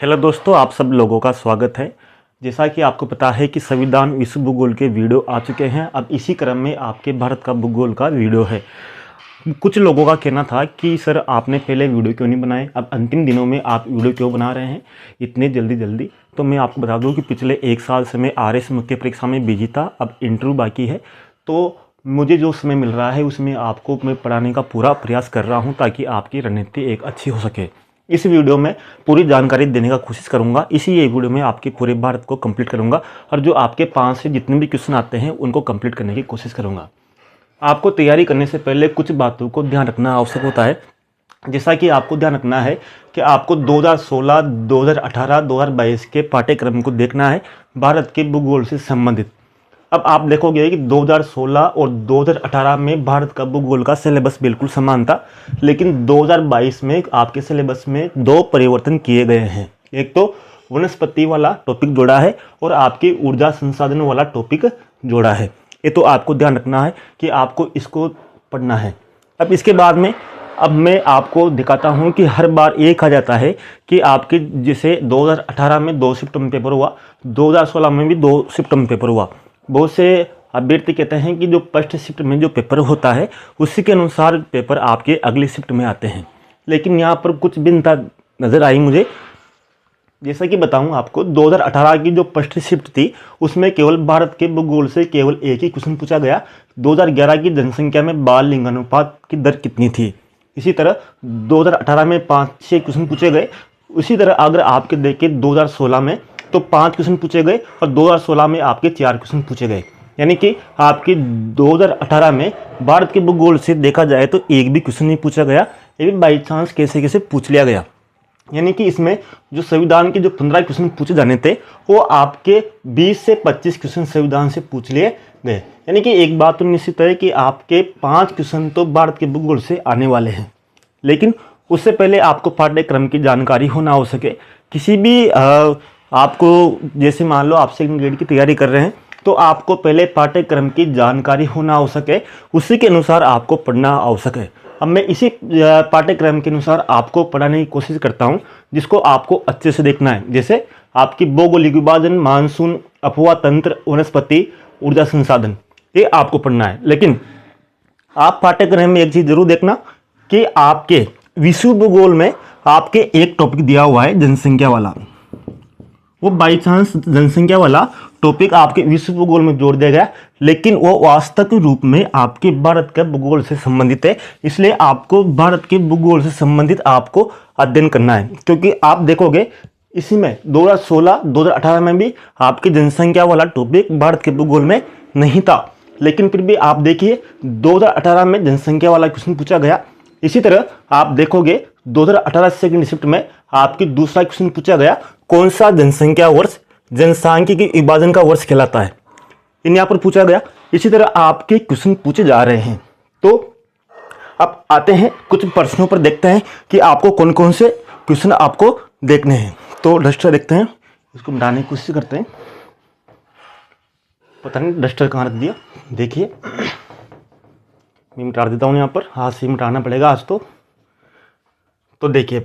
Hello दोस्तों, आप सब लोगों का स्वागत है। जैसा कि आपको पता है कि संविधान विश्व भूगोल के वीडियो आ चुके हैं। अब इसी क्रम में आपके भारत का भूगोल का वीडियो है। कुछ लोगों का कहना था कि सर आपने पहले वीडियो क्यों नहीं बनाए, अब अंतिम दिनों में आप वीडियो क्यों बना रहे हैं इतने जल्दी। तो मैं आपको बता दूं कि पिछले 1 साल से मैं RS मुख्य परीक्षा में बिजी था। अब इंटरव्यू बाकी है, तो मुझे जो समय मिल रहा है उसमें आपको मैं पढ़ाने का पूरा प्रयास कर रहा हूँ ताकि आपकी रणनीति एक अच्छी हो सके। इस वीडियो में पूरी जानकारी देने का कोशिश करूंगा। इसी ये वीडियो में आपके पूरे भारत को कंप्लीट करूंगा और जो आपके 5 से जितने भी क्वेश्चन आते हैं उनको कंप्लीट करने की कोशिश करूंगा। आपको तैयारी करने से पहले कुछ बातों को ध्यान रखना आवश्यक होता है। जैसा कि आपको ध्यान रखना है कि आपको 2016, 2018, 2022 के पाठ्यक्रम को देखना है भारत के भूगोल से संबंधित। अब आप देखोगे कि 2016 और 2018 में भारत का भूगोल का सिलेबस बिल्कुल समान था, लेकिन 2022 में आपके सिलेबस में 2 परिवर्तन किए गए हैं। एक तो वनस्पति वाला टॉपिक जोड़ा है और आपकी ऊर्जा संसाधन वाला टॉपिक जोड़ा है। ये तो आपको ध्यान रखना है कि आपको इसको पढ़ना है। अब इसके बाद में अब मैं आपको दिखाता हूं कि हर बार ये कहा जाता है कि आपके जैसे 2018 में 2 शिफ्ट में पेपर हुआ, 2016 में भी 2 शिफ्ट में पेपर हुआ। बहुत से अभ्यर्थी कहते हैं कि जो फर्स्ट शिफ्ट में जो पेपर होता है उसी के अनुसार पेपर आपके अगली शिफ्ट में आते हैं, लेकिन यहाँ पर कुछ भिन्नता नज़र आई मुझे। जैसा कि बताऊं आपको, 2018 की जो फर्स्ट शिफ्ट थी उसमें केवल भारत के भूगोल से केवल एक ही क्वेश्चन पूछा गया, 2011 की जनसंख्या में बाल लिंगानुपात की दर कितनी थी। इसी तरह 2018 में 5-6 क्वेश्चन पूछे गए। उसी तरह अगर आपके देखें 2016 में तो 5 क्वेश्चन पूछे गए और 2016 में आपके 4 क्वेश्चन पूछे गए। यानी कि आपके 2018 में भारत के भूगोल से देखा जाए तो एक भी क्वेश्चन नहीं पूछा गया, ये भी बाई चांस कैसे पूछ लिया गया। यानी कि इसमें जो संविधान के जो 15 क्वेश्चन पूछे जाने थे वो आपके 20 से 25 क्वेश्चन संविधान से पूछ लिए गए। यानी कि एक बात तो निश्चित है कि आपके 5 क्वेश्चन तो भारत के भूगोल से आने वाले हैं, लेकिन उससे पहले आपको पाठ्यक्रम की जानकारी होना हो सके। किसी भी आपको जैसे मान लो आप सेकंड ग्रेड की तैयारी कर रहे हैं तो आपको पहले पाठ्यक्रम की जानकारी होना हो सके, उसी के अनुसार आपको पढ़ना आवश्यक है। अब मैं इसी पाठ्यक्रम के अनुसार आपको पढ़ाने की कोशिश करता हूं, जिसको आपको अच्छे से देखना है। जैसे आपकी भौगोलिक विभाजन, मानसून, अफवाह तंत्र, वनस्पति, ऊर्जा संसाधन, ये आपको पढ़ना है। लेकिन आप पाठ्यक्रम में एक चीज जरूर देखना कि आपके विश्व भूगोल में आपके एक टॉपिक दिया हुआ है जनसंख्या वाला, वो बाई चांस जनसंख्या वाला टॉपिक आपके विश्व भूगोल में जोड़ दिया गया, लेकिन वो वास्तविक रूप में आपके भारत के भूगोल से संबंधित है। इसलिए आपको भारत के भूगोल से संबंधित आपको अध्ययन करना है, क्योंकि आप देखोगे इसी में 2016, 2018 में भी आपकी जनसंख्या वाला टॉपिक भारत के भूगोल में नहीं था, लेकिन फिर भी आप देखिए 2018 में जनसंख्या वाला क्वेश्चन पूछा गया। इसी तरह आप देखोगे 2018 सेकंड शिफ्ट में आपकी दूसरा क्वेश्चन पूछा गया, कौन सा जनसंख्या वर्ष जनसांख्यिकी विभाजन का वर्ष कहलाता है, इन यहाँ पर पूछा गया। इसी तरह आपके क्वेश्चन पूछे जा रहे हैं। तो अब आते हैं कुछ प्रश्नों पर, देखते हैं कि आपको कौन कौन से क्वेश्चन आपको देखने हैं। तो डस्टर देखते हैं, इसको मिटाने की कोशिश करते हैं। पता नहीं डस्टर कहाँ रख दिया, देखिए मैं मिटा देता हूँ, यहाँ पर हाथ से मिटाना पड़ेगा आज तो देखिए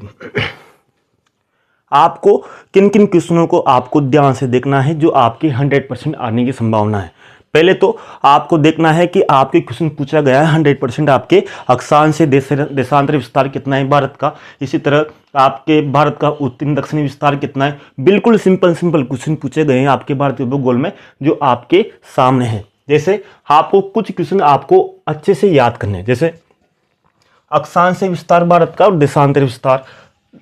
आपको किन किन क्वेश्चनों को आपको ध्यान से देखना है जो आपके 100% आने की संभावना है। पहले तो आपको देखना है कि आपके क्वेश्चन पूछा गया है 100% आपके अक्षांश से देशांतर विस्तार कितना है भारत का। इसी तरह आपके भारत का उत्तरी दक्षिणी विस्तार कितना है। बिल्कुल सिंपल क्वेश्चन पूछे गए हैं आपके भारतीय भूगोल में जो आपके सामने है। जैसे आपको कुछ क्वेश्चन आपको अच्छे से याद करने हैं, जैसे अक्षांश से विस्तार भारत का और देशांतर विस्तार।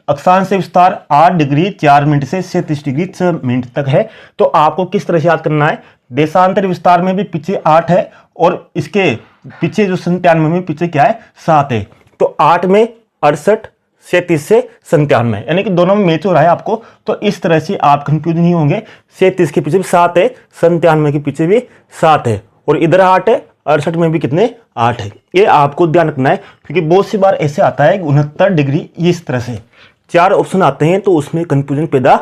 अक्षांश से विस्तार 8 डिग्री 4 मिनट से 37 डिग्री 6 मिनट तक है, तो आपको किस तरह से याद करना है। देशांतर विस्तार में भी पीछे 8 है और इसके पीछे जो 97 में पीछे क्या है 7 है। तो 8 में 68, 37 से 97, यानी कि दोनों में मैच हो रहा है आपको। तो इस तरह से आप कंफ्यूज नहीं होंगे। 37 के पीछे भी 7 है, 97 के पीछे भी 7 है और इधर 8 है, 68 में भी कितने 8 है। ये आपको ध्यान रखना है, क्योंकि बहुत सी बार ऐसे आता है 69 डिग्री, इस तरह से 4 ऑप्शन आते हैं तो उसमें कंफ्यूजन पैदा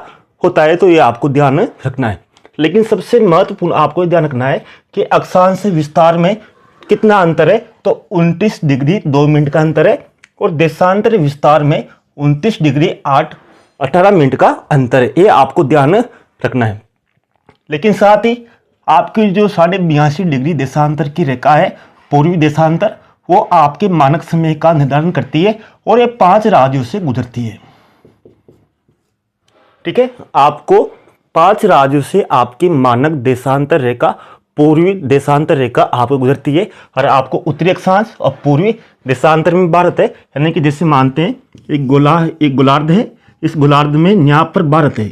होता है। तो ये आपको ध्यान रखना है। लेकिन सबसे महत्वपूर्ण आपको ध्यान रखना है कि अक्षांश से विस्तार में कितना अंतर है, तो 29 डिग्री 2 मिनट का अंतर है और देशांतर विस्तार में 29 डिग्री 8 18 मिनट का अंतर है, ये आपको ध्यान रखना है। लेकिन साथ ही आपकी जो 82.5 डिग्री देशांतर की रेखा है, पूर्वी देशांतर, वो आपके मानक समय का निर्धारण करती है और ये 5 राज्यों से गुजरती है। ठीक है, आपको 5 राज्यों से आपकी मानक देशांतर रेखा, पूर्वी देशांतर रेखा आपको गुजरती है और आपको उत्तरी अक्षांश और पूर्वी देशांतर में भारत है। यानी कि जैसे मानते हैं एक गोलार्ध है, इस गोलार्ध में यहाँ पर भारत है।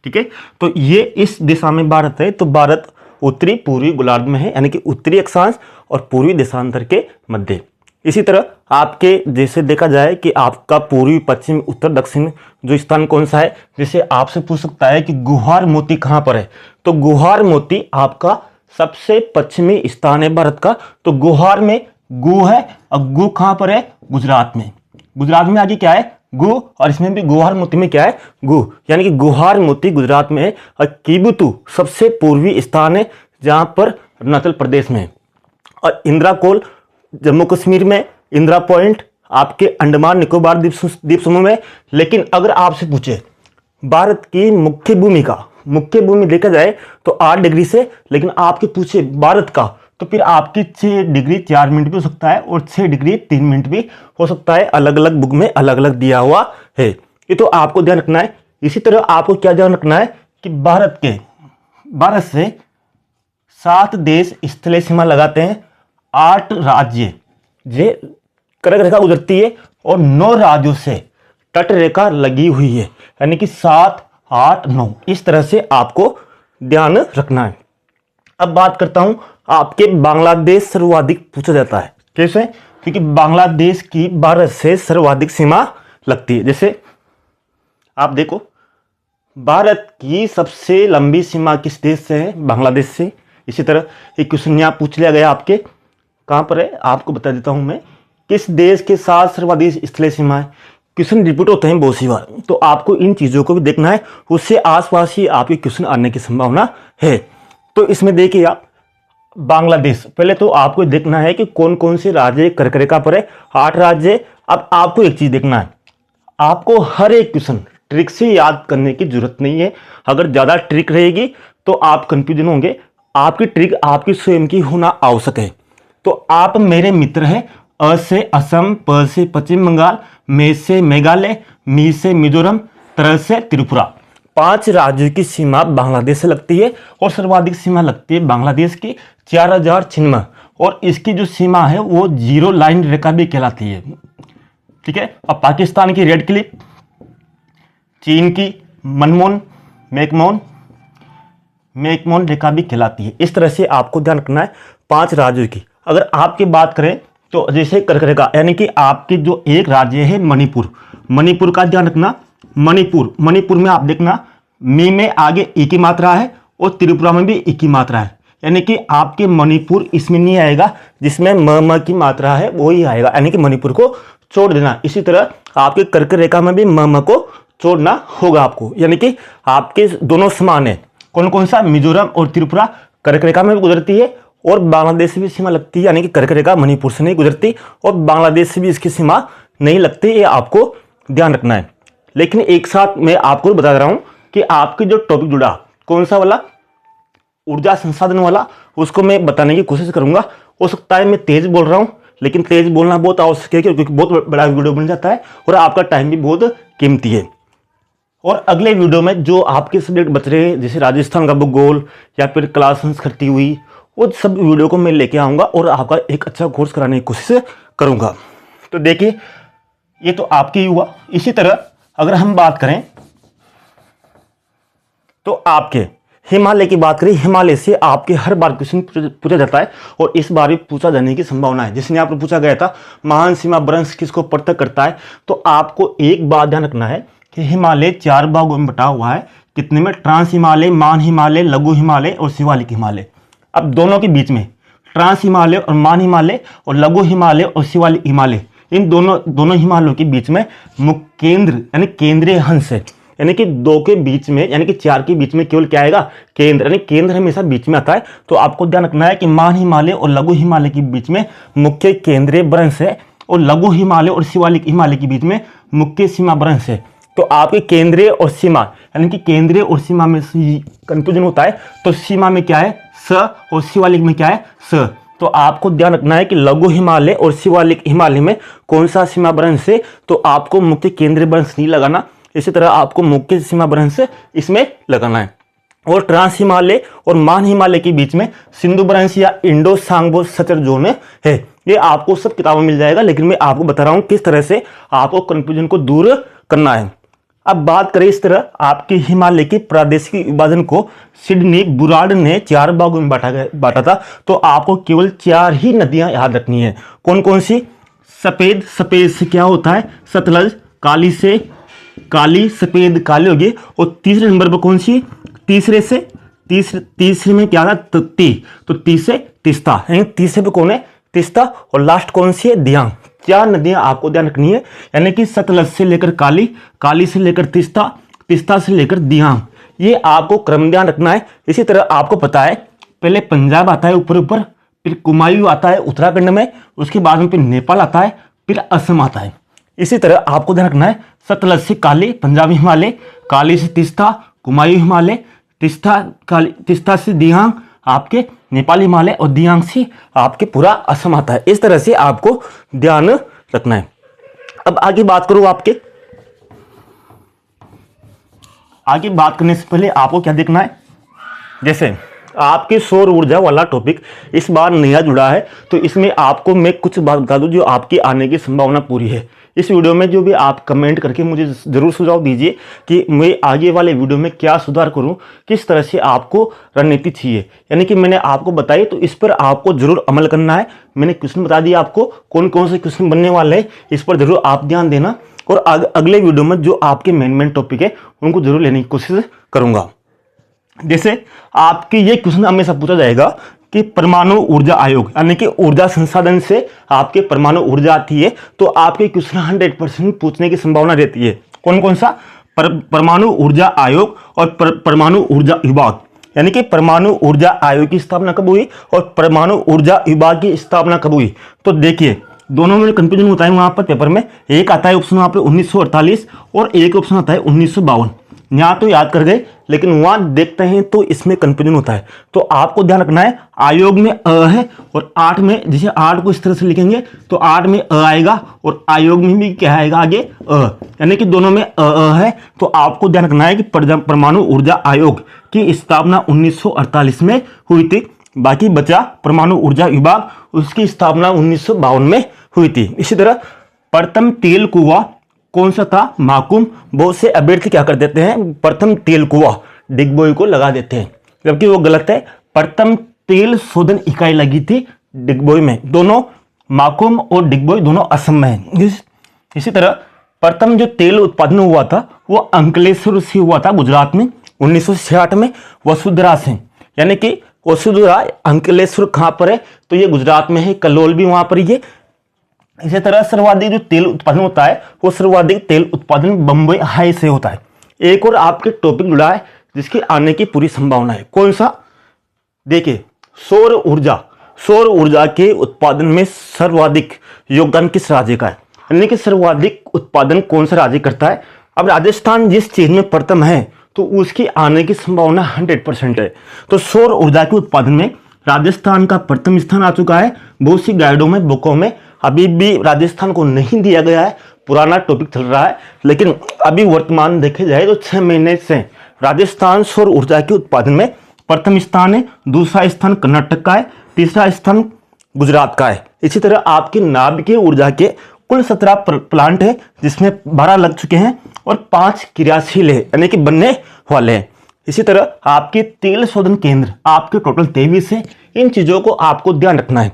ठीक है, तो ये इस दिशा में भारत है, तो भारत उत्तरी पूर्वी गोलार्ध में है, यानी कि उत्तरी अक्षांश और पूर्वी देशांतर के मध्य। इसी तरह आपके जैसे देखा जाए कि आपका पूर्वी पश्चिम उत्तर दक्षिण जो स्थान कौन सा है, जैसे आपसे पूछ सकता है कि गुहार मोती कहाँ पर है, तो गुहार मोती आपका सबसे पश्चिमी स्थान है भारत का। तो गुहार में गु है और गु कहाँ पर है, गुजरात में। गुजरात में आगे क्या है, गु, और इसमें भी गुहार मोती में क्या है, गु, यानी कि गुहार मोती गुजरात में है। और किबुतु सबसे पूर्वी स्थान है जहां पर अरुणाचल प्रदेश में, और इंदिराकोल जम्मू कश्मीर में, इंदिरा पॉइंट आपके अंडमान निकोबार द्वीप समूह में। लेकिन अगर आपसे पूछे भारत की मुख्य भूमि देखा जाए तो 8 डिग्री से, लेकिन आपके पूछे भारत का, तो फिर आपकी 6 डिग्री 4 मिनट भी हो सकता है और 6 डिग्री 3 मिनट भी हो सकता है। अलग अलग बुक में अलग अलग दिया हुआ है, ये तो आपको ध्यान रखना है। इसी तरह आपको क्या ध्यान रखना है कि भारत से 7 देश स्थलीय सीमा लगाते हैं, 8 राज्य जे कर्क रेखा गुजरती है और 9 राज्यों से तट रेखा लगी हुई है, यानी कि 7, 8, 9, इस तरह से आपको ध्यान रखना है। अब बात करता हूं, आपके बांग्लादेश सर्वाधिक पूछा जाता है। कैसे? क्योंकि बांग्लादेश की भारत से सर्वाधिक सीमा लगती है। जैसे आप देखो, भारत की सबसे लंबी सीमा किस देश से है, बांग्लादेश से। इसी तरह एक क्वेश्चन यहाँ पूछ लिया गया आपके, कहां पर है, आपको बता देता हूं मैं, किस देश के साथ सर्वाधिक स्थलीय सीमा है। क्वेश्चन रिपीट होते हैं बहुत सी बार, तो आपको इन चीजों को भी देखना है, उससे आसपास ही आपके क्वेश्चन आने की संभावना है। तो इसमें देखिए आप, बांग्लादेश, पहले तो आपको देखना है कि कौन कौन से राज्य कर्क रेखा पर है, 8 राज्य। अब आपको एक चीज देखना है, आपको हर एक क्वेश्चन ट्रिक से याद करने की जरूरत नहीं है। अगर ज्यादा ट्रिक रहेगी तो आप कंफ्यूजन होंगे, आपकी ट्रिक आपकी स्वयं की होना आवश्यक है। तो आप मेरे मित्र हैं, अ से असम, प से पश्चिम बंगाल, मे से मेघालय, मी से मिजोरम, त्र से त्रिपुरा। 5 राज्यों की सीमा बांग्लादेश से लगती है और सर्वाधिक सीमा लगती है बांग्लादेश की 4096, और इसकी जो सीमा है वो 0 लाइन रेखा भी कहलाती है। ठीक है, अब पाकिस्तान की रेड क्लिफ, चीन की मैकमोन रेखा भी कहलाती है। इस तरह से आपको ध्यान रखना है 5 राज्यों की। अगर आपकी बात करें तो जैसे कर्क रेखा, यानी कि आपकी जो एक राज्य है मणिपुर का ध्यान रखना। मणिपुर में आप देखना, मी में आगे ई की मात्रा है और त्रिपुरा में भी ई की मात्रा है, यानी कि आपके मणिपुर इसमें नहीं आएगा, जिसमें म की मात्रा है वो ही आएगा, यानी कि मणिपुर को छोड़ देना। इसी तरह आपके कर्क रेखा में भी म को छोड़ना होगा आपको, यानी कि आपके दोनों समान है। कौन कौन सा, मिजोरम और त्रिपुरा कर्क रेखा में भी गुजरती है और बांग्लादेश से भी सीमा लगती है, यानी कि कर्क रेखा मणिपुर से नहीं गुजरती और बांग्लादेश से भी इसकी सीमा नहीं लगती, ये आपको ध्यान रखना है। लेकिन एक साथ मैं आपको बता रहा हूं कि आपकी जो टॉपिक जुड़ा कौन सा वाला, ऊर्जा संसाधन वाला, उसको मैं बताने की कोशिश करूंगा। हो सकता है मैं तेज बोल रहा हूं, लेकिन तेज बोलना बहुत आवश्यक है क्योंकि बहुत बड़ा वीडियो बन जाता है और आपका टाइम भी बहुत कीमती है। और अगले वीडियो में जो आपके सब्जेक्ट बच रहे हैं, जैसे राजस्थान का भूगोल या फिर क्लास संस्कृति हुई, वो सब वीडियो को मैं लेके आऊँगा और आपका एक अच्छा कोर्स कराने की कोशिश करूँगा। तो देखिए, ये तो आपके ही हुआ। इसी तरह अगर हम बात करें तो आपके हिमालय की बात करें, हिमालय से आपके हर बार क्वेश्चन पूछा जाता है और इस बार भी पूछा जाने की संभावना है। जिसने आपको पूछा गया था महान सीमा वृंश किसको पृथक करता है, तो आपको एक बात ध्यान रखना है कि हिमालय 4 भागों में बटा हुआ है। कितने में? ट्रांस हिमालय, मान हिमालय, लघु हिमालय और शिवालिक हिमालय। अब दोनों के बीच में ट्रांस हिमालय और मान हिमालय और लघु हिमालय और शिवालिक हिमालय, इन दोनों हिमालयों के बीच में मुख्य केंद्र यानी केंद्रीय अंश है, यानी कि 2 के बीच में, यानी कि 4 के बीच में केवल क्या आएगा? केंद्र, यानी केंद्र हमेशा बीच में आता है। तो आपको ध्यान रखना है कि मान हिमालय और लघु हिमालय के बीच में मुख्य केंद्रीय वृंश है, और लघु हिमालय और शिवालिक हिमालय के बीच में मुख्य सीमा भ्रंश है। तो आपके केंद्रीय और सीमा, यानी कि केंद्रीय और सीमा में कंफ्यूजन होता है। तो सीमा में क्या है स और शिवालिक में क्या है स। तो आपको ध्यान रखना है कि लघु हिमालय और शिवालिक हिमालय में कौन सा सीमा भ्रंश है। तो आपको मुख्य केंद्रीय भ्रंश नहीं लगाना, इसी तरह आपको मुख्य सीमा भ्रंश इसमें लगाना है। और ट्रांस हिमालय और मान हिमालय के बीच में सिंधु भ्रंश या इंडो सांगो सचर जोन है। ये आपको सब किताबों में मिल जाएगा, लेकिन मैं आपको बता रहा हूं किस तरह से आपको कंफ्यूजन को दूर करना है। अब बात करें इस तरह आपके हिमालय के प्रादेशिक विभाजन को सिडनी बुराड ने 4 भागों में बांटा था। तो आपको केवल 4 ही नदियां याद रखनी है। कौन कौन सी? सफेद, सफेद से क्या होता है सतलज, काली से काली, सफेद काली होगी। और तीसरे नंबर पर कौन सी? तीसरे में क्या था तो ती से तिस्ता, तीसरे पे कौन है तिस्ता। और लास्ट कौन सी है? दियांग। 4 नदियां आपको ध्यान रखनी है, यानी कि सतलज से लेकर काली, काली से लेकर तिस्ता, तिस्ता से लेकर दियांग। ये आपको क्रम ध्यान रखना है। इसी तरह आपको पता है पहले पंजाब आता है ऊपर ऊपर, फिर कुमायूं आता है उत्तराखंड में, उसके बाद में फिर नेपाल आता है, फिर असम आता है। इसी तरह आपको ध्यान रखना है सतलज से काली पंजाबी हिमालय, काली से तिस्ता कुमायूं हिमालय, तिस्ता से दियांग आपके नेपाली हिमालय, और दियांग से आपके पूरा असम आता है। इस तरह से आपको ध्यान रखना है। अब आगे बात करूं आगे बात करने से पहले आपको क्या देखना है, जैसे आपके सौर ऊर्जा वाला टॉपिक इस बार नया जुड़ा है, तो इसमें आपको मैं कुछ बात बता दूं जो आपकी आने की संभावना पूरी है। इस वीडियो में जो भी आप कमेंट करके मुझे ज़रूर सुझाव दीजिए कि मैं आगे वाले वीडियो में क्या सुधार करूं, किस तरह से आपको रणनीति चाहिए। यानी कि मैंने आपको बताई तो इस पर आपको जरूर अमल करना है। मैंने क्वेश्चन बता दिया आपको कौन कौन से क्वेश्चन बनने वाले हैं, इस पर जरूर आप ध्यान देना। और अगले वीडियो में जो आपके मेन टॉपिक है उनको जरूर लेने की कोशिश करूँगा। जैसे आपके ये क्वेश्चन हमेशा पूछा जाएगा कि परमाणु ऊर्जा आयोग, यानी कि ऊर्जा संसाधन से आपके परमाणु ऊर्जा आती है, तो आपके क्वेश्चन 100% पूछने की संभावना रहती है। कौन कौन सा? परमाणु ऊर्जा आयोग और परमाणु ऊर्जा विभाग। यानी कि परमाणु ऊर्जा आयोग की स्थापना कब हुई और परमाणु ऊर्जा विभाग की स्थापना कब हुई। तो देखिए दोनों में कंफ्यूजन होता है वहां पर पेपर में। एक आता है ऑप्शन वहां पर 1948 और एक ऑप्शन आता है 1952। यहाँ तो याद कर गए, लेकिन वहां देखते हैं तो इसमें कंफ्यूजन होता है। तो आपको ध्यान रखना है आयोग में अ है और 8 में, जैसे 8 को इस तरह से लिखेंगे तो 8 में अ आएगा और आयोग में भी क्या आएगा आगे अ, यानी कि दोनों में अ है। तो आपको ध्यान रखना है कि परमाणु ऊर्जा आयोग की स्थापना 1948 में हुई थी। बाकी बचा परमाणु ऊर्जा विभाग, उसकी स्थापना 1952 में हुई थी। इसी तरह प्रथम तेल कुआं कौन सा था? माकुम। बहुत से अभ्यर्थी क्या कर देते हैं प्रथम तेल कुआं डिगबोई को लगा देते हैं, जबकि वो गलत है। प्रथम तेल शोधन इकाई लगी थी डिगबोई में। दोनों माकुम और डिगबोई दोनों असम में है। इसी तरह प्रथम जो तेल उत्पादन हुआ था वो अंकलेश्वर से हुआ था गुजरात में 1966 में वसुंधरा से। यानी कि वसुंधरा अंकलेश्वर कहाँ पर है? तो ये गुजरात में है, कलोल भी वहां पर ही है। इसी तरह सर्वाधिक जो तेल उत्पादन होता है वो सर्वाधिक तेल उत्पादन बम्बई हाई से होता है। एक और आपके टॉपिक जुड़ा है जिसकी आने की पूरी संभावना है। कौन सा? देखिए सौर ऊर्जा। सौर ऊर्जा के उत्पादन में सर्वाधिक योगदान किस राज्य का है, यानी कि सर्वाधिक उत्पादन कौन सा राज्य करता है। अब राजस्थान जिस चीज में प्रथम है तो उसकी आने की संभावना 100% है। तो सौर ऊर्जा के उत्पादन में राजस्थान का प्रथम स्थान आ चुका है। बहुत सी गाइडों में बुकों में अभी भी राजस्थान को नहीं दिया गया है, पुराना टॉपिक चल रहा है। लेकिन अभी वर्तमान देखे जाए तो 6 महीने से राजस्थान सौर ऊर्जा के उत्पादन में प्रथम स्थान है, दूसरा स्थान कर्नाटक का है, तीसरा स्थान गुजरात का है। इसी तरह आपकी नाभिकीय ऊर्जा के कुल 17 प्लांट है, जिसमें 12 लग चुके हैं और 5 क्रियाशील है, यानी कि बनने वाले हैं। इसी तरह आपके तेल शोधन केंद्र आपके टोटल 23 है। इन चीजों को आपको ध्यान रखना है।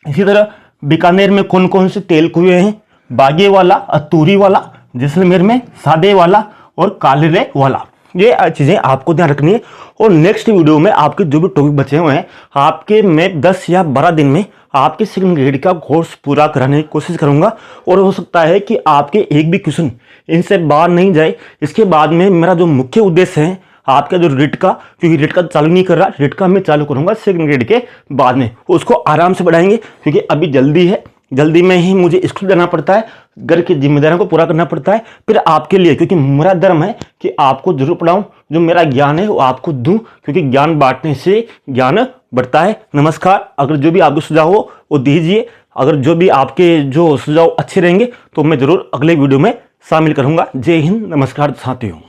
इसी तरह बीकानेर में कौन कौन से तेल कुएं हैं? बागे वाला, अतूरी वाला, जैसलमेर में सादे वाला और कालरे वाला। ये चीजें आपको ध्यान रखनी है। और नेक्स्ट वीडियो में आपके जो भी टॉपिक बचे हुए हैं आपके मैं 10 या 12 दिन में आपके सेकंड ग्रेड का कोर्स पूरा कराने की कोशिश करूंगा। और हो सकता है कि आपके एक भी क्वेश्चन इनसे बाहर नहीं जाए। इसके बाद में मेरा जो मुख्य उद्देश्य है आपका जो रिट का, क्योंकि रिट का चालू नहीं कर रहा, रिट का मैं चालू करूंगा सेकंड ग्रेड के बाद में, उसको आराम से बढ़ाएंगे क्योंकि अभी जल्दी है। जल्दी में ही मुझे स्कूल जाना पड़ता है, घर की जिम्मेदारियों को पूरा करना पड़ता है, फिर आपके लिए, क्योंकि मेरा धर्म है कि आपको जरूर पढ़ाऊं, जो मेरा ज्ञान है वो आपको दूं, क्योंकि ज्ञान बांटने से ज्ञान बढ़ता है। नमस्कार। अगर जो भी आपको सुझाव हो वो दीजिए। अगर जो भी आपके जो सुझाव अच्छे रहेंगे तो मैं जरूर अगले वीडियो में शामिल करूंगा। जय हिंद, नमस्कार साथियों।